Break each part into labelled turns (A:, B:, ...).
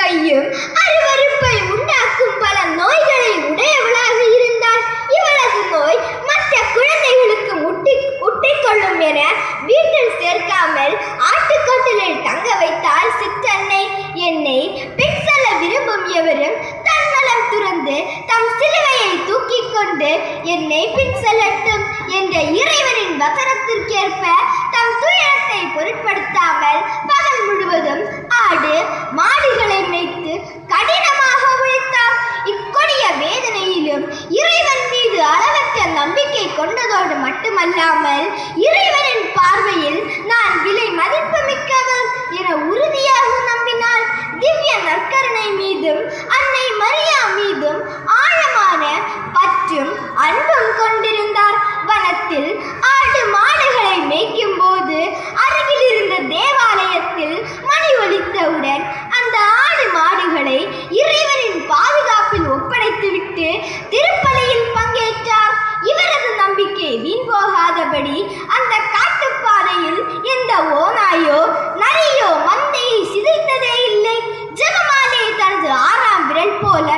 A: வெறுப்பையும் அருவருப்பை உண்டாக்கும் பல நோய்களை உடையவளாக இருந்தால் இவளது நோய் மற்ற குழந்தைகளுக்கு முட்டிக்கொள்ளும் என வீட்டில் சேர்க்காமல் ஆட்டுக்கொட்டிலில் தங்க வைத்தால் சிற்றன்னை. என்னை பின் செல்ல விரும்பும் எவரும் தன்னலம் துறந்து தம் சிலுவையை தூக்கி கொண்டு என்னை பின் செல்லட்டும் என்ற இறைவனின் வசனத்திற்கேற்ப தம் துயரத்தை பொருட்படுத்தாமல் பகல் முழுவதும் ஆடு மாடுகளை மேய்த்து கடினமாக உழைத்தார். இக்கொடிய வேதனையிலும் இறைவன் மீது அளவற்ற நம்பிக்கை கொண்டதோடு மட்டுமல்லாமல் இறைவனின் பார்வையில் நான் விலை மதிப்பு மிக்கவர் என உறுதியாக நம்பினாள். திவ்ய நற்கருணை மீதும் அன்னை மரியா மீதும் ஆழமான பற்றும் அன்பும் கொண்டிருந்தார். வனத்தில் ஆடு மாடுகளை மேய்க்கும் போது அருகில் இருந்த தேவாலயத்தில் மணி ஒலித்தவுடன் அந்த ஆடு மாடுகளை இறைவனின் பாதுகாப்பில் ஒப்படைத்துவிட்டு திருப்பலியில் பங்கேற்றார். இவரது நம்பிக்கை வீண் போகாதபடி அந்த காட்டுப்பாதையில் எந்த ஓநாயோ நரியோ மந்தையை சிதைத்ததே இல்லை. ஜெபமாலை தனது 6ஆம் விரல் போல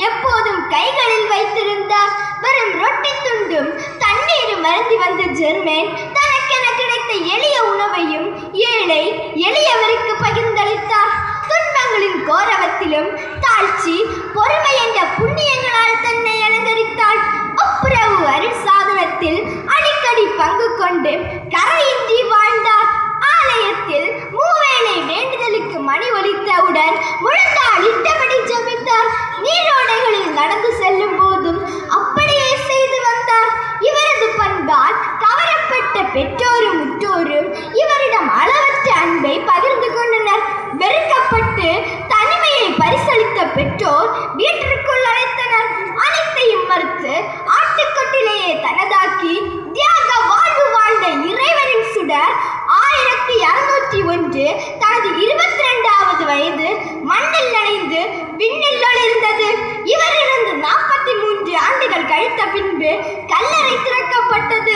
A: எப்போதும் கைகளில் வைத்திருந்தார். வெறும் ரொட்டி துண்டும் தண்ணீரும் அருந்தி வந்த ஜெர்மேன் தனக்கென கிடைத்த எளிய உணவையும் ஏழை எளியவருக்கு பகிர்ந்தளித்தார். துன்பங்களின் கோரவத்திலும் தாழ்ச்சி பொறுமை என்ற புண்ணியங்களால் தன்னை அலங்கரித்தாள். ஒப்புரவு அருள் சாதனத்தில் அடிக்கடி பங்கு கொண்டு கரையின்றி வாழ்ந்தார். ஆலயத்தில் மூவேளை வேண்டுதலுக்கு மணி ஒலித்தவுடன் முழந்தாள் இட்டபடி ஜெபித்தார். நீரோடைகளில் நடந்து செல்லும் போதும் அப்படியே செய்து வந்தார். இவரது பண்பால் கவரப்பட்ட பெற்றோரும் உற்றோரும் இவரிடம் அளவற்ற அன்பை பகிர்ந்து கொண்டனர். வெறுக்கப்பட்டு தனிமையை பரிசளித்த பெற்றோர் வீட்டிற்குள் அழைத்தனர். அனைத்தையும் மறுத்து ஆட்டுக்கொட்டிலேயே தனதாக்கி தியாக வாழ்வு வாழ்ந்த இறைவனின் சுடர் 1601 தனது 22வது வயது மண்ணில் நனைந்து விண்ணில் ஒளிர்ந்தது. இவரிருந்து 43 ஆண்டுகள் கழித்த பின்பு கல்லறை திறக்கப்பட்டது.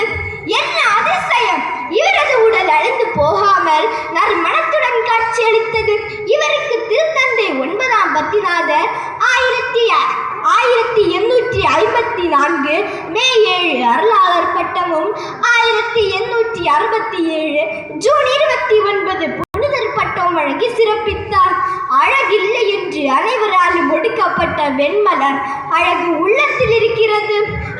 A: என்ன அதிசயம்! இவரது உடல் அழிந்து போகாமல் நறுமணத்துடன் காட்சியளித்தது. இவருக்கு திருத்தந்தை 9ஆம் பத்திநாதர் 1854 மே 7 அருளாளர் பட்டமும் 1867 ஜூன் 29 புனிதர் பட்டம் வழங்கி சிறப்பித்தார். அழகில்லை என்று அனைவராலும் ஒடுக்கப்பட்ட வெண்மலர் அழகு உள்ளத்தில் இருக்கிறது,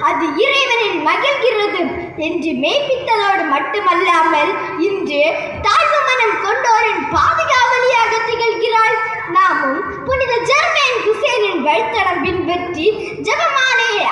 A: அது இறைவனில் மகிழ்கிறது என்று மெய்ப்பித்ததோடு மட்டுமல்லாமல் இன்று தாழ்வு மனம் கொண்டோரின் பாதுகாவலியாக திகழ்கிறாள். நாமும் புனித ஜெர்மேன் குசேலின் வழித்தடம் பின்பற்றி ஜெபமாலையை